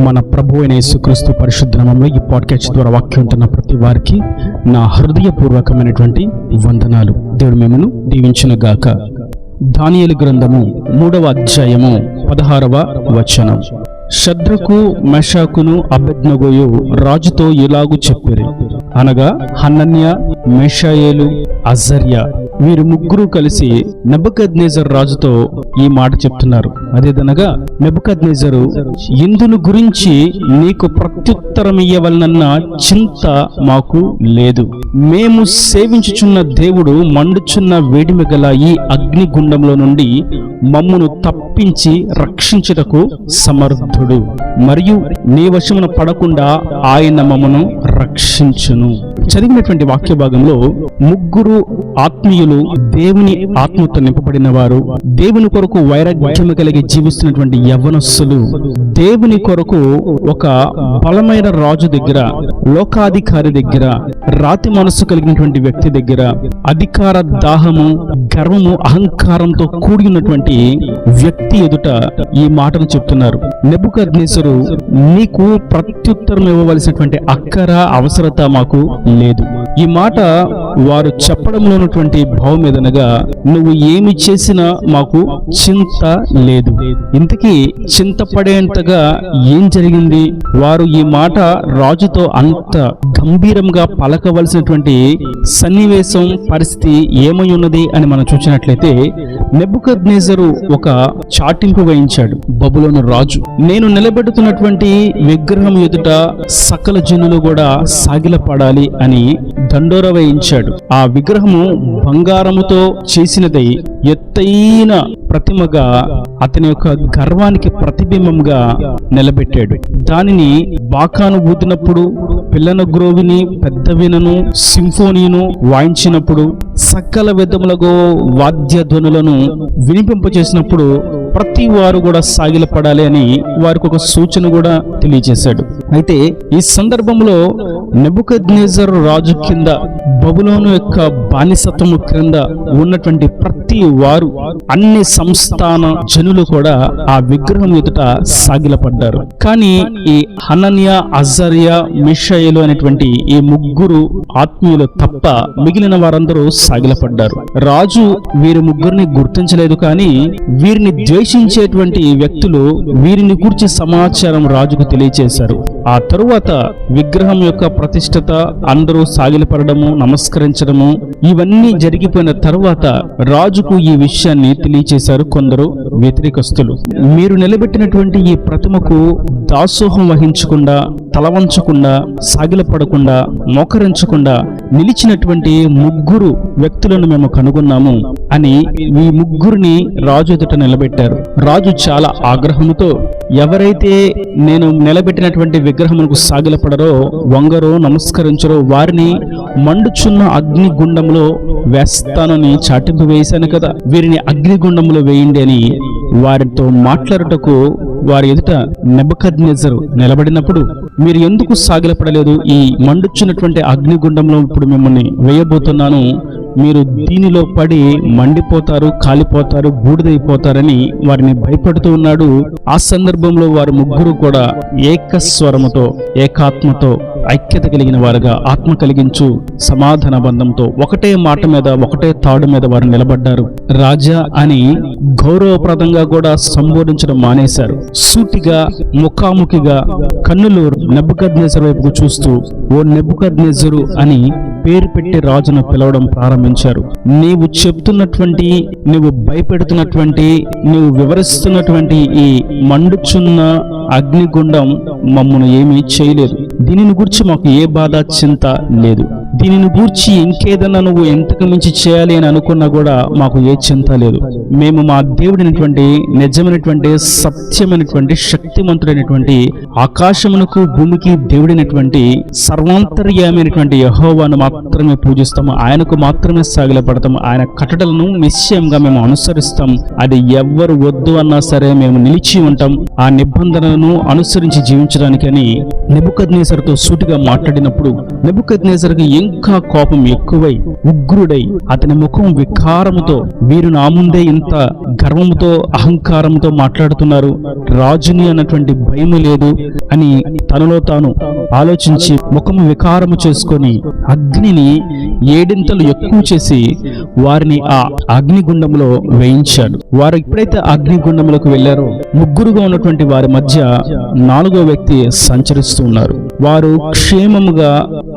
మన ప్రభు అయిన యేసుక్రీస్తు పరిశుద్ధ నామములో ఈ పాడ్కాస్ట్ ద్వారా వాక్యం ఉంటున్న ప్రతి వారికి నా హృదయపూర్వకమైనటువంటి వందనాలు. దేవుడు మిమ్మల్ని దీవించునుగాక. దానియేలు గ్రంథము 3వ అధ్యాయము 16వ వచనం. షద్రకు, మెషాకును, అబేద్నెగోయు రాజుతో ఇలాగు చెప్పిరి, అనగా హనన్య, మీషాయేలు, అజర్యా వీరు ముగ్గురు కలిసి నెబుకద్నెజరు రాజుతో ఈ మాట చెప్తున్నారు. అదేదనగా, నెబుకద్నెజరు, ఇందును గురించి నీకు ప్రత్యుత్తరం ఇయ్యవలనన్న చింత మాకు లేదు. మేము సేవించుచున్న దేవుడు మండుచున్న వేడిమి గల ఈ అగ్నిగుండంలో నుండి మమ్మును తప్పించి రక్షించుటకు సమర్థుడు, మరియు నీ వశమున పడకుండా ఆయన మమ్మను రక్షించును. చదివినటువంటి వాక్య భాగంలో ముగ్గురు ఆత్మీయులు, దేవుని ఆత్మతో నింపబడిన వారు, దేవుని కొరకు వైరాగ్యము కలిగి జీవిస్తున్నటువంటి యవ్వనస్సులు, దేవుని కొరకు ఒక బలమైన రాజు దగ్గర, లోకాధికారి దగ్గర, రాతి మనస్సు కలిగినటువంటి వ్యక్తి దగ్గర, అధికార దాహము, గర్వము, అహంకారంతో కూడి ఉన్నటువంటి వ్యక్తి ఎదుట ఈ మాటను చెప్తున్నారు. నెబుకద్నెజరు, నీకు ప్రత్యుత్తరం ఇవ్వవలసినటువంటి అక్కర, అవసరత మాకు లేదు. ఈ మాట వారు చెప్పడంలో ఉన్నటువంటి భావం ఏదనగా, నువ్వు ఏమి చేసినా మాకు చింత లేదు. ఇంతకీ చింతపడేంతగా ఏం జరిగింది? వారు ఈ మాట రాజుతో అంత గంభీరంగా పలకవలసినటువంటి సన్నివేశం, పరిస్థితి ఏమై ఉన్నది అని మనం చూసినట్లయితే, నెబుకద్నెజరు ఒక చాటింపు వహించాడు. బబులోను రాజు, నేను నిలబెడుతున్నటువంటి విగ్రహం ఎదుట సకల జనులు కూడా సాగిలపడాలి అని దండోర వేయించాడు. ఆ విగ్రహము బంగారముతో చేసినదై ఎత్తైన ప్రతిమగా అతని యొక్క గర్వానికి ప్రతిబింబంగా నిలబెట్టాడు. దానిని బాకాను ఊదినప్పుడు, పిల్లన గ్రోవిని, పెద్ద వీణను, సింఫోనీను వాయించినప్పుడు, సకల విధములగో వాద్య ధ్వనులను వినిపింపచేసినప్పుడు ప్రతి వారు కూడా సాగిలపడాలి అని వారికి ఒక సూచన కూడా తెలియజేశాడు. అయితే ఈ సందర్భంలో నెబుకద్నెజరు రాజు కింద, బబులోను యొక్క బానిసత్వము క్రింద ఉన్నటువంటి ప్రతి వారు, అన్ని సంస్థాన జనులు కూడా ఆ విగ్రహం ఎదుట సాగిలపడ్డారు. కానీ ఈ హనన్య, అజర్యా, మీషాయేలు అనేటువంటి ఈ ముగ్గురు ఆత్మీయులు తప్ప మిగిలిన వారందరూ సాగిలపడ్డారు. రాజు వీరి ముగ్గురిని గుర్తించలేదు. కానీ వీరిని ద్వేషించేటువంటి వ్యక్తులు వీరిని గురించి సమాచారం రాజుకు తెలియచేశారు. ఆ తరువాత విగ్రహం యొక్క ప్రతిష్టత, అందరూ సాగిలపడము, నమస్కరించడము, ఇవన్నీ జరిగిపోయిన తరువాత రాజుకు ఈ విషయాన్ని తెలియచేశారు కొందరు వ్యతిరేకస్తులు. మీరు నిలబెట్టినటువంటి ఈ ప్రతిమకు దాసోహం వహించకుండా, తలవంచకుండా, సాగిలపడకుండా, మోకరించకుండా నిలిచినటువంటి ముగ్గురు వ్యక్తులను మేము కనుగొన్నాము అని ఈ ముగ్గురిని రాజు ఎదుట నిలబెట్టారు. రాజు చాలా ఆగ్రహంతో, ఎవరైతే నేను నిలబెట్టినటువంటి విగ్రహములకు సాగిలపడరో, వంగరో, నమస్కరించరో వారిని మండుచున్న అగ్నిగుండంలో వేస్తానని చాటింపు వేశాను కదా, వీరిని అగ్నిగుండంలో వేయండి అని వారితో మాట్లాడుటకు వారి ఎదుట నెబుకద్నెజరు నిలబడినప్పుడు, మీరు ఎందుకు సాగిలపడలేదు? ఈ మండుచున్నటువంటి అగ్నిగుండంలో ఇప్పుడు మిమ్మల్ని వేయబోతున్నాను, మీరు దీనిలో పడి మండిపోతారు, కాలిపోతారు, బూడిదైపోతారని వారిని భయపడుతూ ఉన్నాడు. ఆ సందర్భంలో వారు ముగ్గురు కూడా ఏకస్వరముతో, ఏకాత్మతో, ఐక్యత కలిగిన వారుగా, ఆత్మ కలిగించు సమాధాన బంధంతో ఒకటే మాట మీద, ఒకటే తాడు మీద వారు నిలబడ్డారు. రాజా అని గౌరవప్రదంగా కూడా సంబోధించడం మానేశారు. సూటిగా, ముఖాముఖిగా కన్నులు నెబుకద్నెజరు వైపుకు చూస్తూ, ఓ నెబుకద్నెజరు అని పేరు పెట్టి రాజును పిలవడం ప్రారంభించారు. నీవు చెప్తున్నటువంటి, నువ్వు భయపెడుతున్నటువంటి, నువ్వు వివరిస్తున్నటువంటి ఈ మండుచున్న అగ్నిగుండం మమ్మను ఏమీ చేయలేదు. దీనిని గురించి మాకు ఏ బాధ, చింత లేదు. దీనిని గూర్చి ఇంకేదన్నా నువ్వు ఎంతకు మించి చేయాలి అని అనుకున్నా కూడా మాకు ఏ చింత లేదు. మేము మా దేవుడైనటువంటి, నిజమైనటువంటి, సత్యమైనటువంటి, శక్తిమంతుడైనటువంటి, ఆకాశమునకు భూమికి దేవుడైనటువంటి, సర్వాంతర్యామైనటువంటి యెహోవాను మాత్రమే పూజిస్తాము. ఆయనకు మాత్రమే సాగిలపడతాము. ఆయన కట్టడలను నిశ్చయంగా మేము అనుసరిస్తాం. అది ఎవ్వరు వద్దు అన్నా సరే మేము నిలిచి ఉంటాం. ఆ నిబంధనలను అనుసరించి జీవించడానికని నెబుకద్నెజరుతో సూటిగా మాట్లాడినప్పుడు నెబుకద్నెజరుకు ఇంకా కోపం ఎక్కువై ఉగ్రుడై అతని ముఖం వికారముతో, వీరు నా ముందే ఇంత గర్వముతో అహంకారంతో మాట్లాడుతున్నారు, రాజుని అన్నటువంటి భయము లేదు అని తనలో తాను ఆలోచించి ముఖము వికారము చేసుకొని అగ్నిని 7 ఎక్కువ చేసి వారిని ఆ అగ్నిగుండంలో వేయించాడు. వారు ఎప్పుడైతే అగ్నిగుండంలోకి వెళ్లారో ముగ్గురుగా ఉన్నటువంటి వారి మధ్య 4వ వ్యక్తి సంచరిస్తూ ఉన్నారు. వారు క్షేమముగా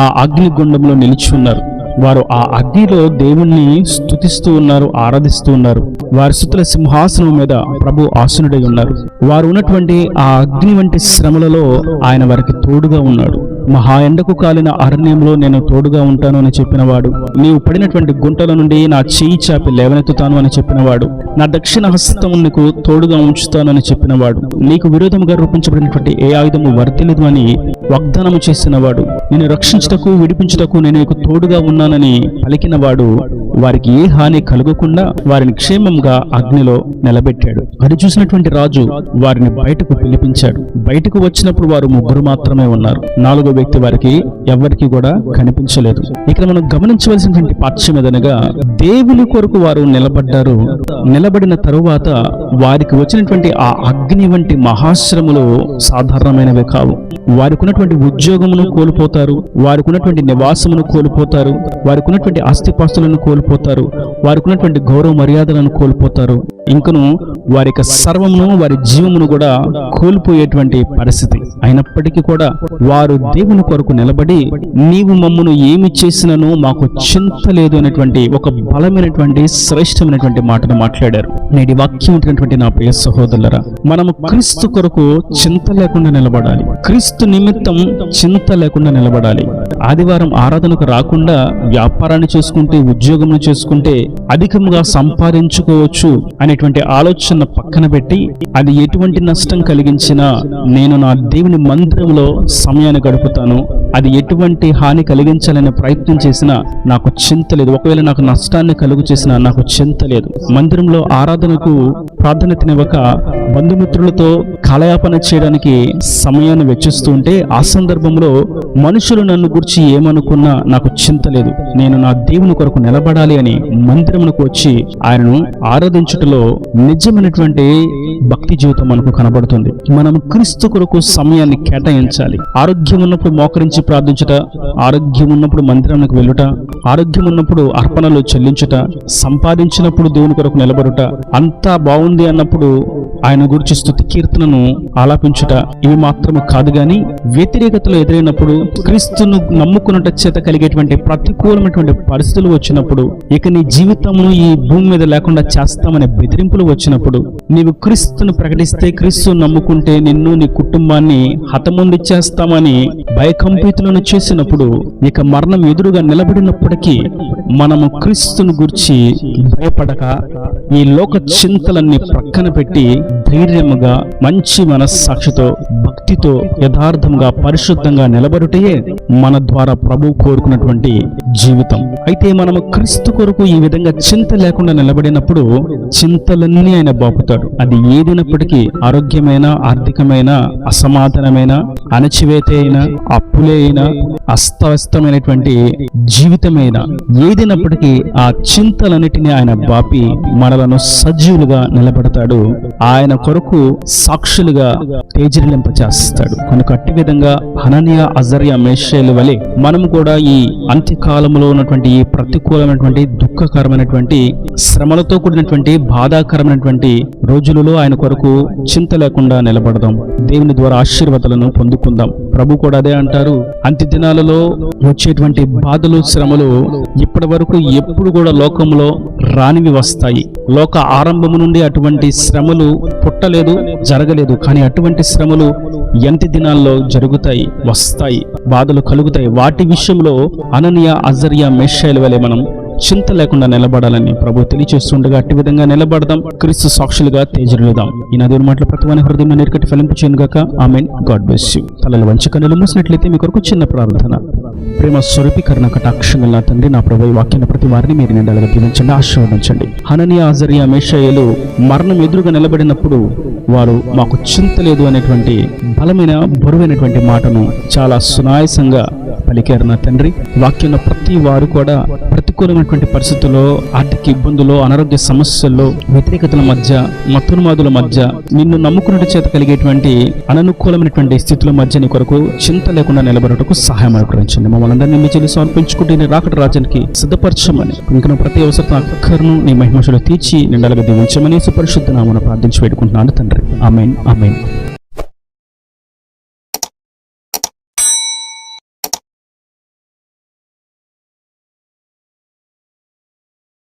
ఆ అగ్నిగుండంలో నిలిచి ఉన్నారు. వారు ఆ అగ్నిలో దేవుణ్ణి స్తుతిస్తూ ఉన్నారు, ఆరాధిస్తూ ఉన్నారు. వారి స్తుతుల సింహాసనం మీద ప్రభు ఆసనుడై ఉన్నారు. వారు ఉన్నటువంటి ఆ అగ్ని వంటి శ్రమలలో ఆయన వారికి తోడుగా ఉన్నాడు. మహా ఎండకు కాలిన అరణ్యంలో నేను తోడుగా ఉంటాను అని చెప్పినవాడు, నీవు పడినటువంటి గుంటల నుండి నా చేయి చాపి లేవనెత్తుతాను అని చెప్పినవాడు, నా దక్షిణ హస్తం నీకు తోడుగా ఉంచుతాను అని చెప్పినవాడు, నీకు విరోధముగా రూపించబడినటువంటి ఏ ఆయుధము వర్తిలేదు అని వాగ్దానము చేసినవాడు, నిన్ను రక్షించుటకు విడిపించుటకు నేను నీకు తోడుగా ఉన్నానని పలికినవాడు వారికి ఏ హాని కలుగకుండా వారిని క్షేమంగా అగ్నిలో నిలబెట్టాడు. అది చూసినటువంటి రాజు వారిని బయటకు పిలిపించాడు. బయటకు వచ్చినప్పుడు వారు 3 మాత్రమే ఉన్నారు. 4వ వ్యక్తి వారికి ఎవరికి కూడా కనిపించలేదు. ఇక్కడ మనం గమనించవలసినటువంటి పాఠ్యం ఏదనగా, దేవుని కొరకు వారు నిలబడ్డారు. నిలబడిన తరువాత వారికి వచ్చినటువంటి ఆ అగ్ని వంటి మహాశ్రములు సాధారణమైనవి కావు. వారికి ఉన్నటువంటి ఉద్యోగమును కోల్పోతారు, వారికి ఉన్నటువంటి నివాసమును కోల్పోతారు, వారికి ఉన్నటువంటి ఆస్తిపాస్తులను కోల్పోతారు, వారికి ఉన్నటువంటి గౌరవ మర్యాదలను కోల్పోతారు. ఇంకను వారి యొక్క సర్వమును, వారి జీవమును కూడా కోల్పోయేటువంటి పరిస్థితి. అయినప్పటికీ కూడా వారు దేవుని కొరకు నిలబడి, నీవు మమ్మను ఏమి చేసినను మాకు చింత లేదు అనేటువంటి ఒక బలమైనటువంటి శ్రేష్టమైనటువంటి మాటను మాట్లాడారు. నేటి వాక్యం ఉంటున్నటువంటి నా ప్రియ సహోదరులరా, మనము క్రీస్తు కొరకు చింత లేకుండా నిలబడాలి. క్రీస్తు నిమిత్తం చింత లేకుండా నిలబడాలి. ఆదివారం ఆరాధనకు రాకుండా వ్యాపారాన్ని చేసుకుంటే, ఉద్యోగం చేసుకుంటే అధికంగా సంపాదించుకోవచ్చు అనేటువంటి ఆలోచన పక్కన పెట్టి, అది ఎటువంటి నష్టం కలిగించినా నేను నా దేవుని మందిరంలో సమయాన్ని గడుపుతాను, అది ఎటువంటి హాని కలిగించాలనే ప్రయత్నం చేసినా నాకు చింత లేదు, ఒకవేళ నాకు నష్టాన్ని కలుగు చేసినా నాకు చింత లేదు. మందిరంలో ఆరాధనకు ప్రాధాన్యతనివ్వక బంధుమిత్రులతో కాలయాపన చేయడానికి సమయాన్ని వెచ్చిస్తూ ఉంటే, ఆ సందర్భంలో మనుషులు నన్ను గురించి ఏమనుకున్నా నాకు చింత లేదు, నేను నా దేవుని కొరకు నిలబడాలి అని మందిరమునకు వచ్చి ఆయనను ఆరాధించుటలో నిజమైనటువంటి భక్తి జీవితం మనకు కనబడుతుంది. మనం క్రీస్తు కొరకు సమయాన్ని కేటాయించాలి. ఆరోగ్యం ఉన్నప్పుడు మోకరించి ప్రార్థించుట, ఆరోగ్యం ఉన్నప్పుడు మందిరానికి వెళ్ళుట, ఆరోగ్యం ఉన్నప్పుడు అర్పణలు చెల్లించుట, సంపాదించినప్పుడు దేవుని కొరకు నిలబడుట, అంతా బాగుంది అన్నప్పుడు ఆయన గురించి స్తుతి కీర్తనను ఆలాపించుట, ఇవి మాత్రము కాదు గాని వ్యతిరేకతలు ఎదురైనప్పుడు, క్రీస్తును నమ్ముకున్నట చేత కలిగేటువంటి ప్రతికూలమైనటువంటి పరిస్థితులు వచ్చినప్పుడు, ఇక నీ జీవితమును ఈ భూమి మీద లేకుండా చేస్తామనే బెదిరింపులు వచ్చినప్పుడు, నీవు క్రీస్తును ప్రకటిస్తే, క్రీస్తును నమ్ముకుంటే నిన్ను నీ కుటుంబాన్ని హతముందిచ్చేస్తామని భయకంపితులను చేసినప్పుడు, ఇక మరణం ఎదురుగా నిలబడినప్పటికీ మనము క్రీస్తును గురించి భయపడక ఈ లోక చింతలన్నీ ప్రక్కన పెట్టి ధైర్యముగా మంచి మనస్సాక్షితో భక్తితో యథార్థంగా పరిశుద్ధంగా నిలబడుటయే మన ద్వారా ప్రభు కోరుకున్నటువంటి జీవితం. అయితే మనము క్రీస్తు కొరకు ఈ విధంగా చింత లేకుండా నిలబడినప్పుడు చింతలన్నీ ఆయన బాపుతాడు. అది ఏదైనప్పటికీ, ఆరోగ్యమైన, ఆర్థికమైన, అసమాధానమైన, అణచివేత అయినా, అప్పులే అయినా, అస్తవ్యస్తమైనటువంటి జీవితమైన ఏదైనప్పటికీ ఆ చింతలన్నిటినీ ఆయన బాపి మనలను సజీవులుగా నిలబడతాడు. ఆయన కొరకు సాక్షులుగా తేజరిలింపచేస్తాడు. కనుక అట్టి విధంగా హనన్యా, అజర్యా, మేషాయేలు వలె మనము కూడా ఈ అంత్యకాలంలో ఉన్నటువంటి ఈ ప్రతికూలమైనటువంటి దుఃఖకరమైనటువంటి శ్రమలతో కూడినటువంటి బాధాకరమైనటువంటి రోజులలో ఆయన కొరకు చింత లేకుండా నిలబడదాం. దేవుని ద్వారా ఆశీర్వాదాలను పొందుకుందాం. ప్రభు కూడా అదే అంటారు, అంత్య దినాలలో వచ్చేటువంటి బాధలు, శ్రమలు ఇప్పటి వరకు ఎప్పుడు కూడా లోకంలో రానివి వస్తాయి. లోక ఆరంభము నుండి అటువంటి శ్రమలు పుట్టలేదు, జరగలేదు. కానీ అటువంటి శ్రమలు అంత్య దినాల్లో జరుగుతాయి, వస్తాయి, బాధలు కలుగుతాయి. వాటి విషయంలో హనన్యా, అజర్యా, మేషాయేలు వలె మనం చింత లేకుండా నిలబడాలని ప్రభు తెలియచేస్తుండగా అట్టి విధంగా నిలబడదాం. క్రీస్తు సాక్షులుగా తేజరులుదాం. ఈ నదుల మాటల ప్రతివాని హృదయం నీరుకట్టి ఫలింపు చేయనుగాక. ఆమేన్. God bless you. తలలు వంచి కన్నులు మూసినట్లయితే మీ కొరకు చిన్న ప్రార్థన. ప్రేమ స్వరూపీకరణ కటాక్షంగా నా తండ్రి, నా ప్రభు వాక్యాన్ని ప్రతి వారిని మీరు నిండాలుగా దీవించండి, ఆశీర్వదించండి. హనన్యా, అజర్యా, మేషాయేలు మరణం ఎదురుగా నిలబడినప్పుడు వారు మాకు చింత లేదు అనేటువంటి బలమైన బరువైనటువంటి మాటను చాలా సునాయాసంగా పలికారు నా తండ్రి. వాక్యం ప్రతి వారు కూడా ప్రతికూలమైనటువంటి పరిస్థితుల్లో, ఆర్థిక ఇబ్బందుల్లో, అనారోగ్య సమస్యల్లో, వ్యతిరేకతల మధ్య, మతోన్మాదుల మధ్య, నిన్ను నమ్ముకున్నట్టు చేత కలిగేటువంటి అననుకూలమైనటువంటి స్థితుల మధ్య నీ కొరకు చింత లేకుండా నిలబడటకు సహాయం అనుగ్రహించండి. మమ్మల్ని అందరినీ మీ చెల్లి సమర్పించుకుంటే నీ రాకడ రాజ్యానికి సిద్ధపరచమని, ఇంకా ప్రతి అవసరం అక్కర్ను నీ మహిమలో తీర్చి నిండలుగా దీవించమని పరిశుద్ధ నామమున ప్రార్థించి వేడుకుంటున్నాను తండ్రి. ఆమేన్, ఆమేన్.